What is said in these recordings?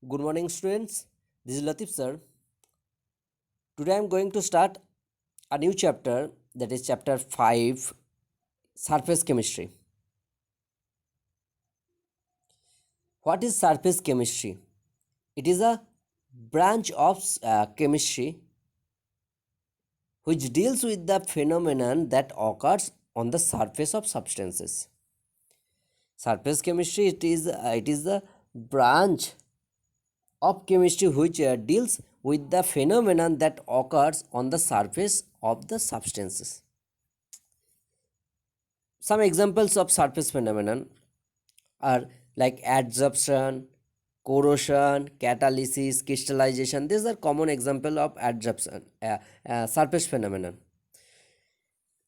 Good morning, students. This is Latif sir. Today I am going to start a new chapter, that is chapter 5, surface chemistry. What is surface chemistry? It is a branch of chemistry which deals with the phenomenon that occurs on the surface of substances. Surface chemistry, it is the branch of chemistry which deals with the phenomenon that occurs on the surface of the substances. Some examples of surface phenomenon are like adsorption, corrosion, catalysis, crystallization. These are common example of adsorption, surface phenomenon.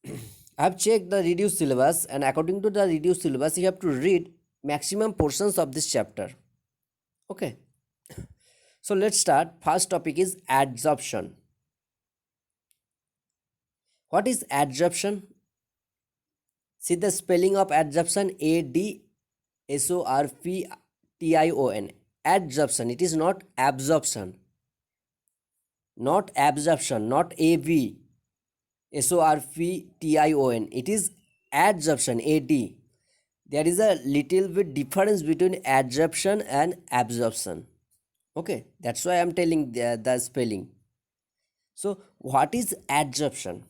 I have checked the reduced syllabus, and according to the reduced syllabus, you have to read maximum portions of this chapter. Okay. So let's start. First topic is adsorption. What is adsorption? See the spelling of adsorption: ADSORPTION. Adsorption. It is not absorption. Not absorption. Not AVSORPTION. It is adsorption. AD. There is a little bit difference between adsorption and absorption. Okay, that's why I'm telling the spelling. So, what is adsorption?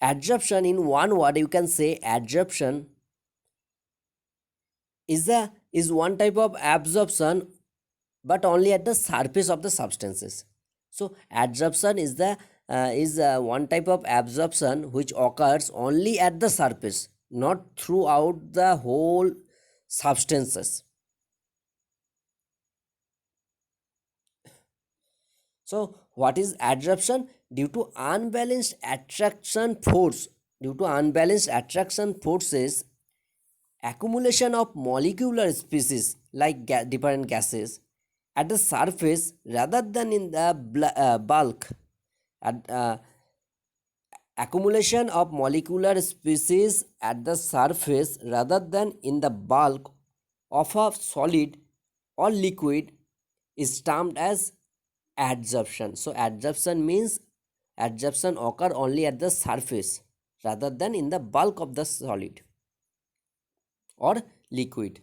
Adsorption, in one word, you can say adsorption is one type of absorption, but only at the surface of the substances. So, adsorption is one type of absorption which occurs only at the surface, not throughout the whole substances. So, what is adsorption? Due to unbalanced attraction force, due to unbalanced attraction forces, accumulation of molecular species like different gases at the surface rather than in the bulk. Accumulation of molecular species at the surface rather than in the bulk of a solid or liquid is termed as adsorption. So adsorption means adsorption occur only at the surface rather than in the bulk of the solid or liquid.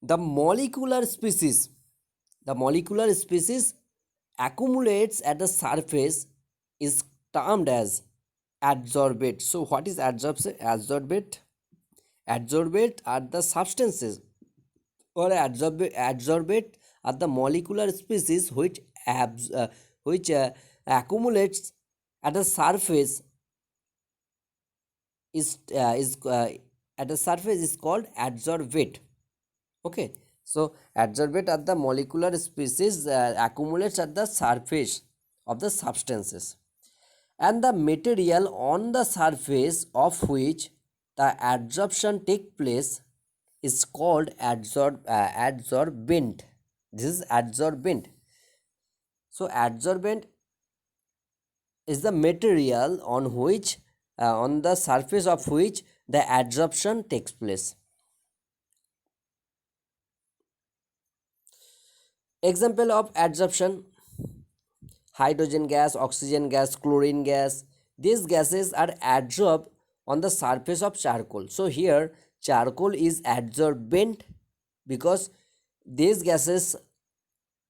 The molecular species accumulates at the surface is termed as adsorbate. So what is adsorbate? Adsorbate are the substances, or adsorbate are the molecular species which accumulates at the surface is at the surface is called adsorbate. Okay, so adsorbate are the molecular species accumulates at the surface of the substances, and the material on the surface of which the adsorption take place is called adsorbent. This is adsorbent. So adsorbent is the material on the surface of which the adsorption takes place. Example of adsorption: hydrogen gas, oxygen gas, chlorine gas. These gases are adsorbed on the surface of charcoal. So here charcoal is adsorbent because these gases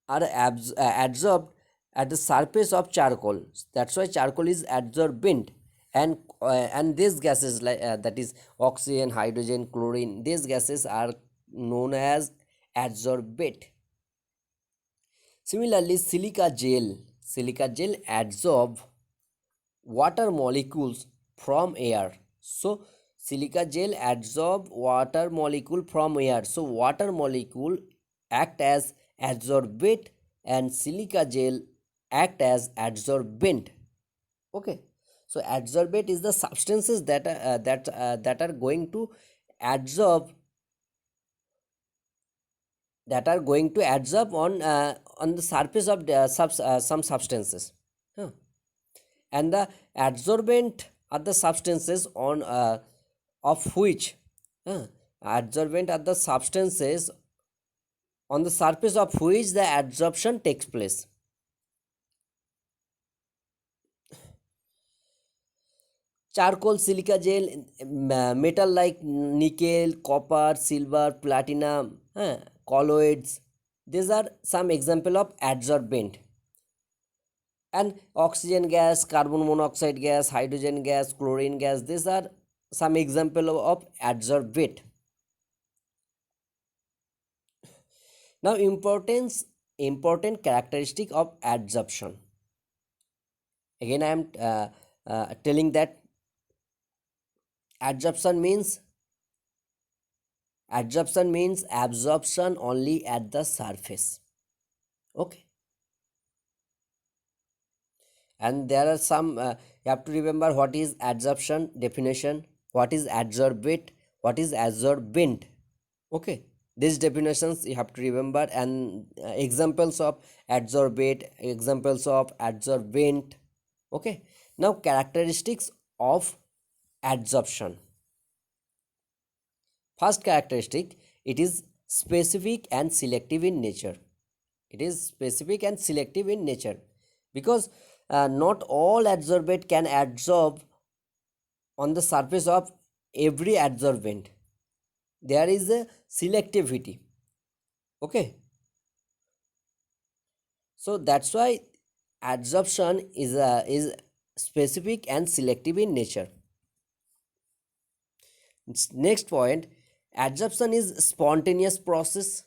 are adsorbed at the surface of charcoal. That's why charcoal is adsorbent. And these gases like that is oxygen, hydrogen, chlorine, these gases are known as adsorbate. Similarly, silica gel adsorb water molecules from air. So silica gel adsorb water molecule from air. So water molecule act as adsorbate and silica gel act as adsorbent. Okay, so adsorbate is the substances that are going to adsorb on the surface of some substances. And the adsorbent are the substances on of which adsorbent are the substances on the surface of which the adsorption takes place. Charcoal, silica gel, metal like nickel, copper, silver, platinum, colloids. These are some example of adsorbent. And oxygen gas, carbon monoxide gas, hydrogen gas, chlorine gas. These are some example of adsorbate. Now, important characteristic of adsorption. Again, I am telling that adsorption means absorption only at the surface. Okay, and there are some you have to remember what is adsorption definition, what is adsorbate, what is adsorbent. Okay, these definitions you have to remember, and examples of adsorbate, examples of adsorbent. Okay, now characteristics of adsorption. First characteristic, it is specific and selective in nature. It is specific and selective in nature because not all adsorbate can adsorb on the surface of every adsorbent. There is a selectivity. Okay, so that's why adsorption is specific and selective in nature. Next point, adsorption is spontaneous process.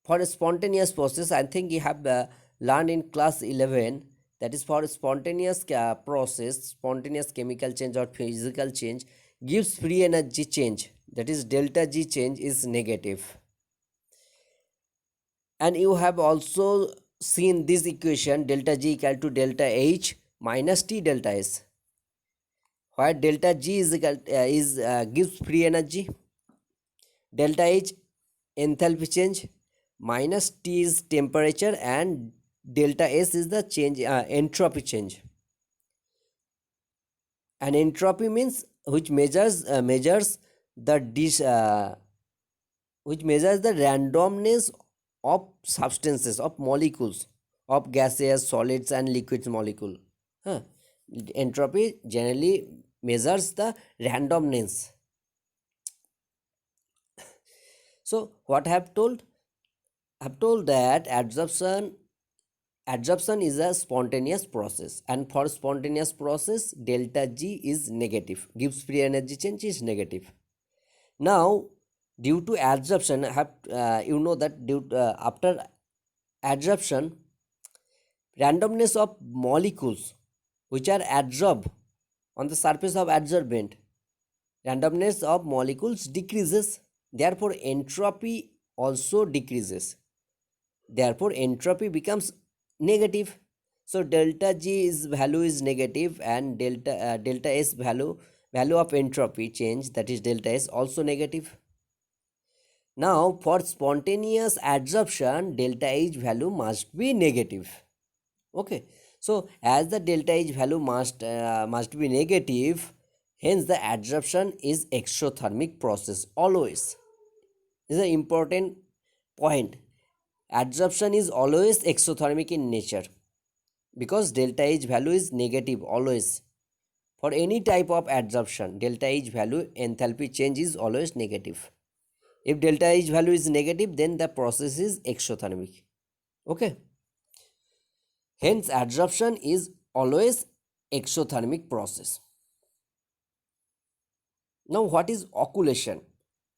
For a spontaneous process, I think you have learned in class 11, that is for a spontaneous process, spontaneous chemical change or physical change gives free energy change, that is delta G change is negative. And you have also seen this equation delta G equal to delta H minus T delta S, where delta G is equal gives free energy, delta H enthalpy change, minus T is temperature, and delta S is the change entropy change. And entropy means which measures the which measures the randomness of substances, of molecules, of gases, solids and liquids molecule. Huh. Entropy generally measures the randomness. So what I have told? I have told that adsorption is a spontaneous process, and for spontaneous process delta G is negative, gives free energy change is negative. Now, due to adsorption, you know that after adsorption, randomness of molecules which are adsorbed on the surface of adsorbent, randomness of molecules decreases. Therefore, entropy also decreases. Therefore, entropy becomes negative. So delta G is value is negative, and delta S value of entropy change, that is delta S, also negative. Now for spontaneous adsorption, delta H value must be negative. Okay, so as the delta H value must be negative, hence the adsorption is exothermic process always. This is an important point. Adsorption is always exothermic in nature because delta H value is negative always. For any type of adsorption, delta H value enthalpy change is always negative. If delta H value is negative, then the process is exothermic. Okay. Hence, adsorption is always exothermic process. Now, what is occultation?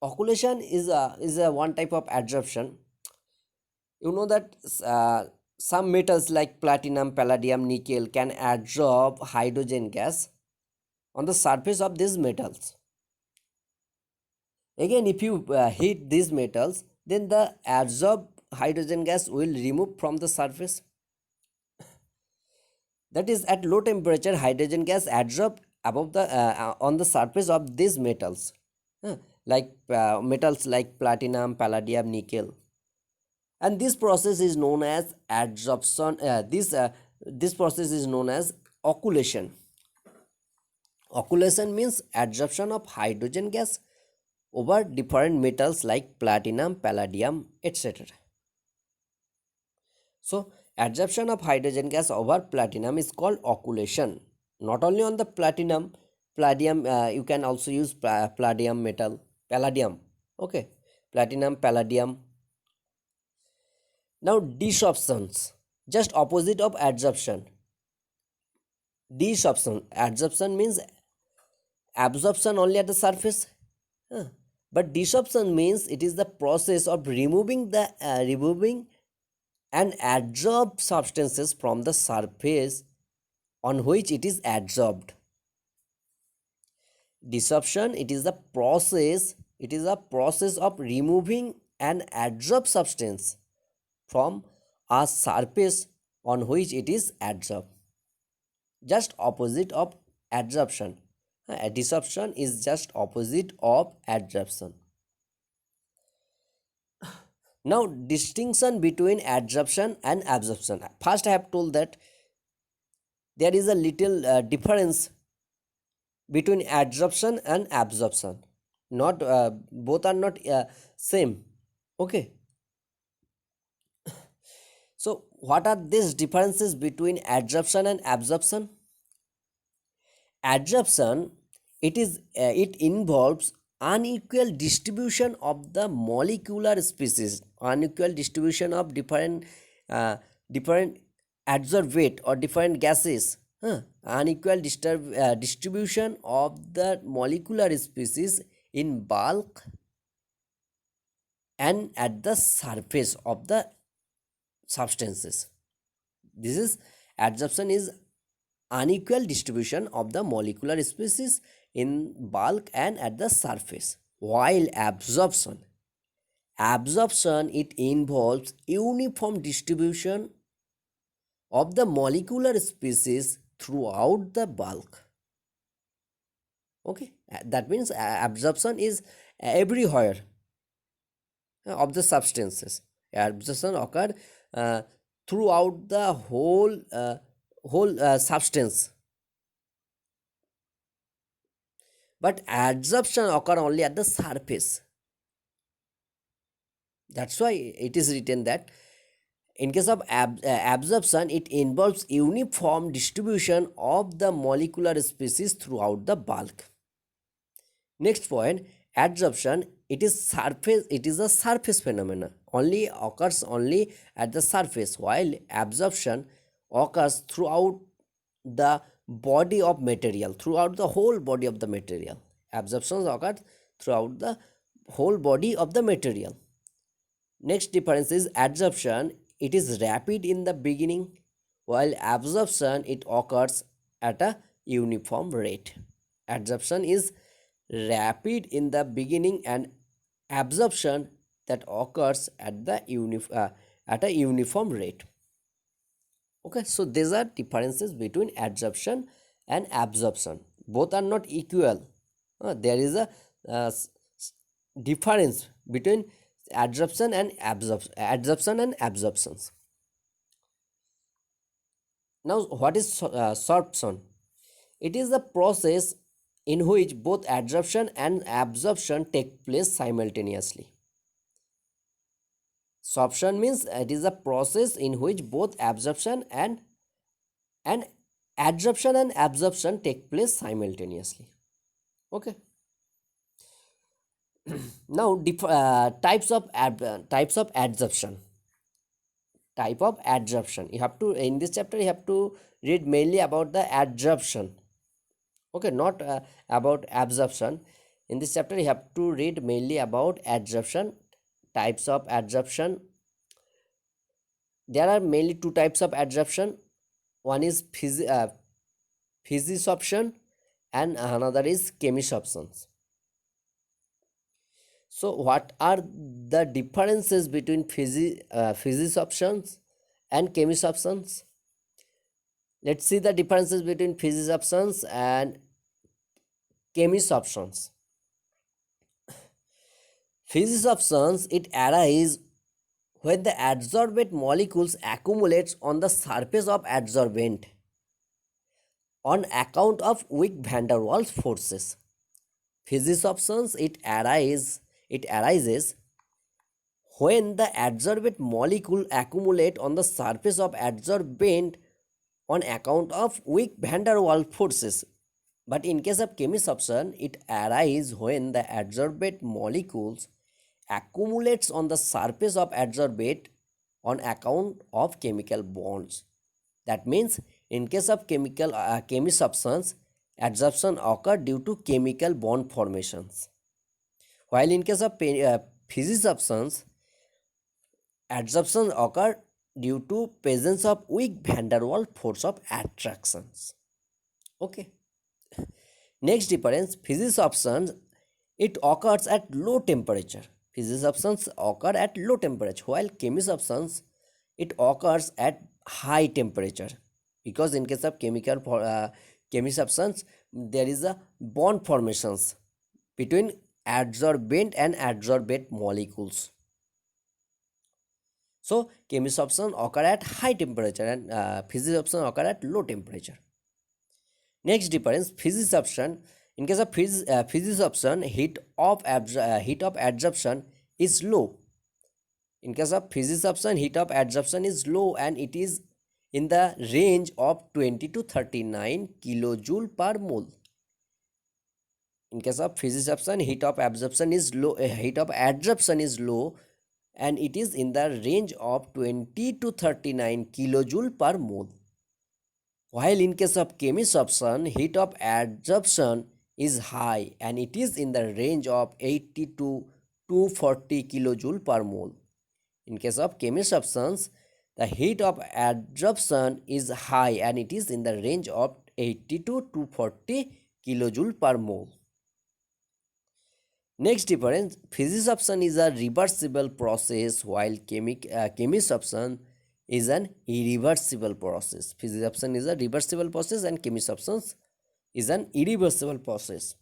Occultation is a one type of adsorption. You know that some metals like platinum, palladium, nickel can adsorb hydrogen gas on the surface of these metals. Again, if you heat these metals, then the adsorbed hydrogen gas will remove from the surface. That is, at low temperature, hydrogen gas adsorb above the on the surface of these metals, like metals like platinum, palladium, nickel, and this process is known as adsorption. This process is known as occultation. Occultation means adsorption of hydrogen gas over different metals like platinum, palladium, etc. So, adsorption of hydrogen gas over platinum is called occultation. Not only on the platinum, palladium, you can also use palladium metal, palladium. Okay, platinum, palladium. Now, desorptions, just opposite of adsorption. Desorption, adsorption means absorption only at the surface. Huh. But desorption means it is the process of removing and adsorb substances from the surface on which it is adsorbed. Desorption, it is a process of removing an adsorbed substance from a surface on which it is adsorbed. Just opposite of adsorption. Desorption is just opposite of adsorption. Now, distinction between adsorption and absorption. First, I have told that there is a little difference between adsorption and absorption. Not both are not same. Okay. So, what are these differences between adsorption and absorption? Adsorption, it involves unequal distribution of the molecular species, unequal distribution of different adsorbate or different gases, unequal distribution of the molecular species in bulk and at the surface of the substances. This is adsorption is unequal distribution of the molecular species in bulk and at the surface, while absorption it involves uniform distribution of the molecular species throughout the bulk. Okay, that means absorption is everywhere of the substances. Absorption occur uh, throughout the whole substance, but adsorption occur only at the surface. That's why it is written that in case of absorption, it involves uniform distribution of the molecular species throughout the bulk. Next point, adsorption, it is a surface phenomena, only occurs only at the surface, while absorption occurs throughout the body of material, throughout the whole body of the material. Absorptions occur throughout the whole body of the material. Next difference is adsorption, it is rapid in the beginning, while absorption it occurs at a uniform rate. Adsorption is rapid in the beginning and absorption that occurs at at a uniform rate. Okay, so these are differences between adsorption and absorption. Both are not equal. There is a difference between adsorption and absorptions. Now, what is sorption? It is the process in which both adsorption and absorption take place simultaneously. Sorption means it is a process in which both and adsorption and absorption take place simultaneously. Okay. Now, types of adsorption. Type of adsorption. You have to in this chapter you have to read mainly about the adsorption. Okay, not about absorption. In this chapter you have to read mainly about adsorption. Types of adsorption. There are mainly two types of adsorption. One is physisorption and another is chemisorptions. So, what are the differences between physisorptions and chemisorptions? Let's see the differences between physisorptions and chemisorptions. Physisorptions, it arises when the adsorbate molecules accumulates on the surface of adsorbent on account of weak van der Waals forces. Physics options, it arises when the adsorbate molecule accumulate on the surface of adsorbent on account of weak van der Waals forces. But in case of chemist option, it arises when the adsorbate molecules accumulates on the surface of adsorbate on account of chemical bonds. That means in case of chemist substance, adsorption occur due to chemical bond formations. While in case of physics substance, adsorption occur due to presence of weak van der Waals force of attractions. Okay. Next difference, physics options, it occurs at low temperature. Physics options occur at low temperature, while chemist options, it occurs at high temperature. Because in case of chemist options, there is a bond formations between adsorbent and adsorbate molecules. So chemist option occur at high temperature and physics option occur at low temperature. Next difference, physics option. In case of physics option, heat of adsorption is low. In case of physics option, heat of adsorption is low and it is in the range of 20 to 39 kilojoule per mole. In case of physics option, heat of adsorption is low and it is in the range of 20 to 39 kilojoule per mole. While in case of chemist option, heat of adsorption is high and it is in the range of 80 to 240 kilojoule per mole. In case of chemist options, the heat of adsorption is high and it is in the range of 80 to 240 kilojoule per mole. Next difference, physics option is a reversible process while chemist option is an irreversible process. Physics option is a reversible process and chemist options is an irreversible process.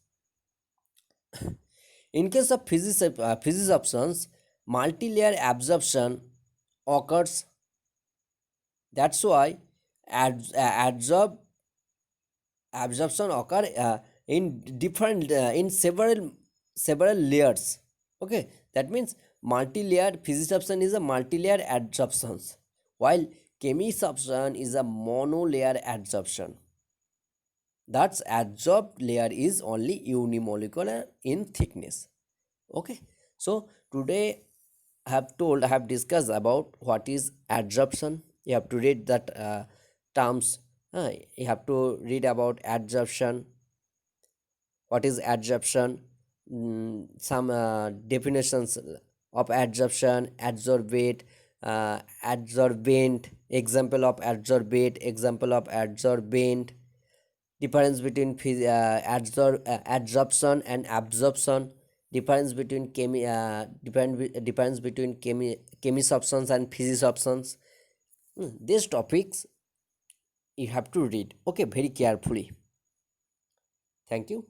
In case of physics options, multi-layer absorption occurs. That's why absorption occur in different in several layers. Okay, that means multi-layer physics option is a multi-layer adsorptions, while chemist option is a monolayer adsorption. That's adsorbed layer is only unimolecular in thickness. Okay, so today I have discussed about what is adsorption. You have to read that terms. You have to read about adsorption. What is adsorption? Some definitions of adsorption: adsorbate, adsorbent, example of adsorbate, example of adsorbent, difference between adsorption and absorption, difference between chemist options and physics options. These topics you have to read, okay, very carefully. Thank you.